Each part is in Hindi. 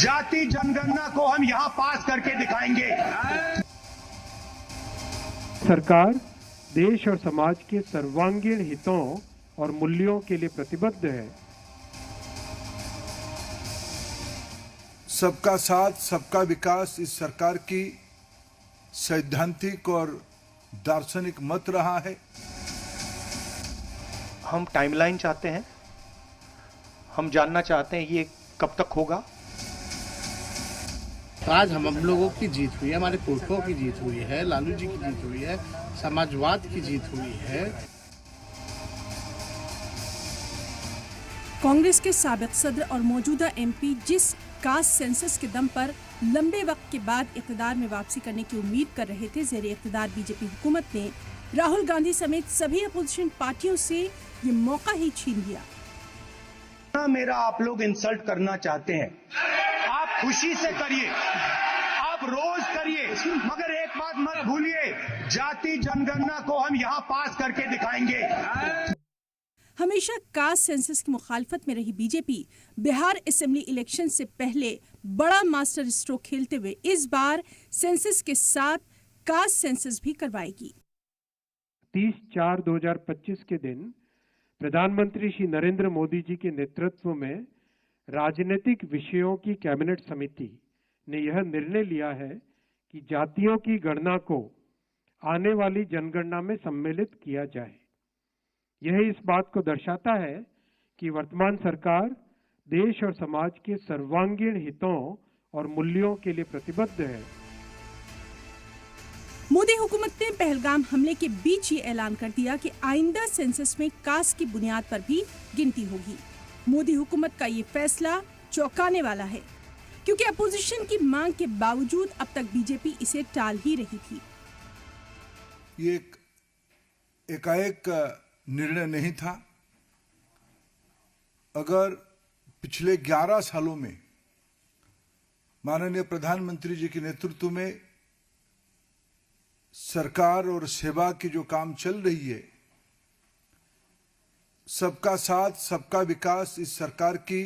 जाति जनगणना को हम यहां पास करके दिखाएंगे। सरकार देश और समाज के सर्वांगीण हितों और मूल्यों के लिए प्रतिबद्ध है। सबका साथ सबका विकास इस सरकार की सैद्धांतिक और दार्शनिक मत रहा है। हम टाइमलाइन चाहते हैं, हम जानना चाहते हैं ये कब तक होगा। आज हम लोगों की जीत हुई है, हमारे पुरखों की जीत हुई है, लालू जी की जीत हुई है, समाजवाद की जीत हुई है। कांग्रेस के साबिक सदर और मौजूदा एमपी जिस कास्ट सेंसस के दम पर लंबे वक्त के बाद इक़्तिदार में वापसी करने की उम्मीद कर रहे थे, ज़ेरे इक़्तिदार बीजेपी हुकूमत ने राहुल गांधी समेत सभी अपोजिशन पार्टियों से ये मौका ही छीन लिया। मेरा आप लोग इंसल्ट करना चाहते हैं, आप खुशी से करिए, आप रोज करिए, मगर एक बात मत भूलिए, जाति जनगणना को हम यहां पास करके दिखाएंगे। हमेशा कास्ट सेंसस की मुखालफत में रही बीजेपी बिहार असेंबली इलेक्शन से पहले बड़ा मास्टर स्ट्रोक खेलते हुए इस बार सेंसस के साथ कास्ट सेंसस भी करवाएगी। 30/4/2025 के दिन प्रधानमंत्री श्री नरेंद्र मोदी जी के नेतृत्व में राजनीतिक विषयों की कैबिनेट समिति ने यह निर्णय लिया है कि जातियों की गणना को आने वाली जनगणना में सम्मिलित किया जाए। यह इस बात को दर्शाता है कि वर्तमान सरकार देश और समाज के सर्वांगीण हितों और मूल्यों के लिए प्रतिबद्ध है। मोदी हुकूमत ने पहलगाम हमले के बीच ये ऐलान कर दिया कि आइंदा सेंसस में कास्ट की बुनियाद पर भी गिनती होगी। मोदी हुकूमत का ये फैसला चौंकाने वाला है, क्योंकि अपोजिशन की मांग के बावजूद अब तक बीजेपी इसे टाल ही रही थी। ये एकाएक निर्णय नहीं था। अगर पिछले 11 सालों में माननीय प्रधानमंत्री जी के नेतृत्व में सरकार और सेवा की जो काम चल रही है, सबका साथ सबका विकास इस सरकार की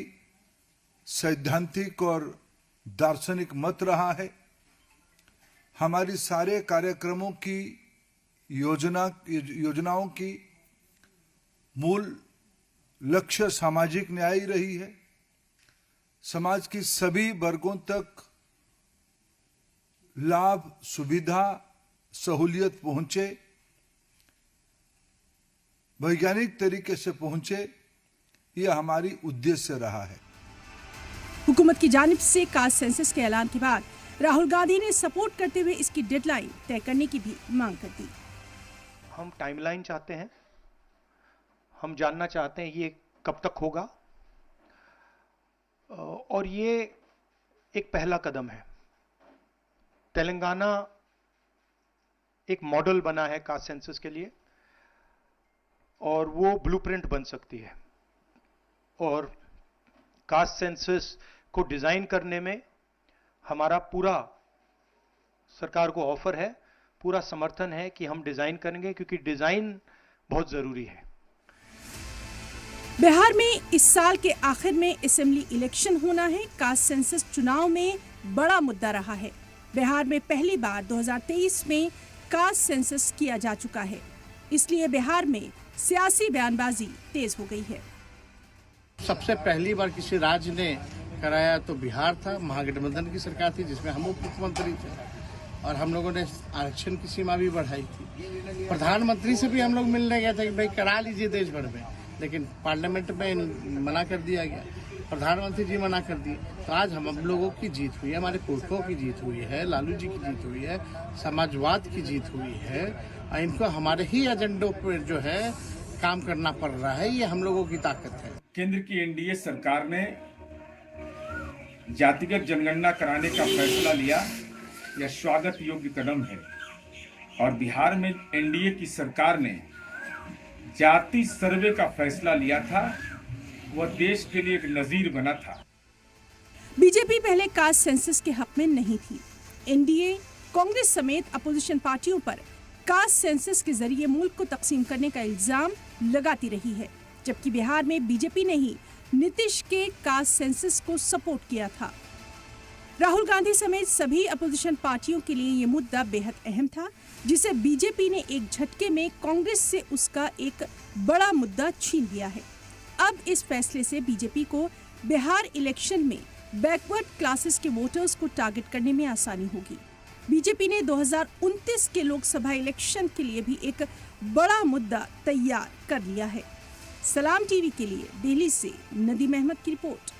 सैद्धांतिक और दार्शनिक मत रहा है। हमारी सारे कार्यक्रमों की योजनाओं की मूल लक्ष्य सामाजिक न्याय रही है। समाज की सभी वर्गों तक लाभ, सुविधा, सहूलियत पहुंचे, वैज्ञानिक तरीके से पहुंचे, यह हमारी उद्देश्य रहा है। हुकूमत की जानिब से कास्ट सेंसस के ऐलान के बाद राहुल गांधी ने सपोर्ट करते हुए इसकी डेडलाइन तय करने की भी मांग कर दी। हम टाइमलाइन चाहते हैं, हम जानना चाहते हैं ये कब तक होगा, और ये एक पहला कदम है। तेलंगाना एक मॉडल बना है कास्ट सेंसस के लिए, और वो ब्लूप्रिंट बन सकती है। और कास्ट सेंसस को डिजाइन करने में हमारा पूरा सरकार को ऑफर है, पूरा समर्थन है कि हम डिजाइन करेंगे, क्योंकि डिजाइन बहुत जरूरी है। बिहार में इस साल के आखिर में असेंबली इलेक्शन होना है। कास्ट सेंसस चुनाव में बड़ा मुद्दा रहा है। बिहार में पहली बार 2023 में कास्ट सेंसस किया जा चुका है, इसलिए बिहार में सियासी बयानबाजी तेज हो गई है। सबसे पहली बार किसी राज्य ने कराया तो बिहार था। महागठबंधन की सरकार थी जिसमें हम उप मुख्यमंत्री थे, और हम लोगों ने आरक्षण की सीमा भी बढ़ाई थी। प्रधानमंत्री से भी हम लोग मिलने गए थे कि भाई करा लीजिए देश भर में, लेकिन पार्लियामेंट में मना कर दिया गया, प्रधानमंत्री जी मना कर दिए। तो आज हम लोगों की जीत हुई है, हमारे पुरखों की जीत हुई है, लालू जी की जीत हुई है, समाजवाद की जीत हुई है, और इनको हमारे ही एजेंडों पर जो है काम करना पड़ रहा है। ये हम लोगों की ताकत है। केंद्र की एनडीए सरकार ने जातिगत जनगणना कराने का फैसला लिया, यह स्वागत योग्य कदम है। और बिहार में एनडीए की सरकार ने जाति सर्वे का फैसला लिया था, वह देश के लिए एक नजीर बना था। बीजेपी पहले कास्ट सेंसस के हक में नहीं थी। एनडीए, कांग्रेस समेत अपोजिशन पार्टियों पर कास्ट सेंसस के जरिए मुल्क को तकसीम करने का इल्जाम लगाती रही है, जबकि बिहार में बीजेपी ने ही नीतीश के कास्ट सेंसस को सपोर्ट किया था। राहुल गांधी समेत सभी अपोजिशन पार्टियों के लिए ये मुद्दा बेहद अहम था, जिसे बीजेपी ने एक झटके में कांग्रेस से उसका एक बड़ा मुद्दा छीन लिया है। अब इस फैसले से बीजेपी को बिहार इलेक्शन में बैकवर्ड क्लासेस के वोटर्स को टारगेट करने में आसानी होगी। बीजेपी ने 2029 के लोकसभा इलेक्शन के लिए भी एक बड़ा मुद्दा तैयार कर लिया है। सलाम टीवी के लिए दिल्ली से नदीम अहमद की रिपोर्ट।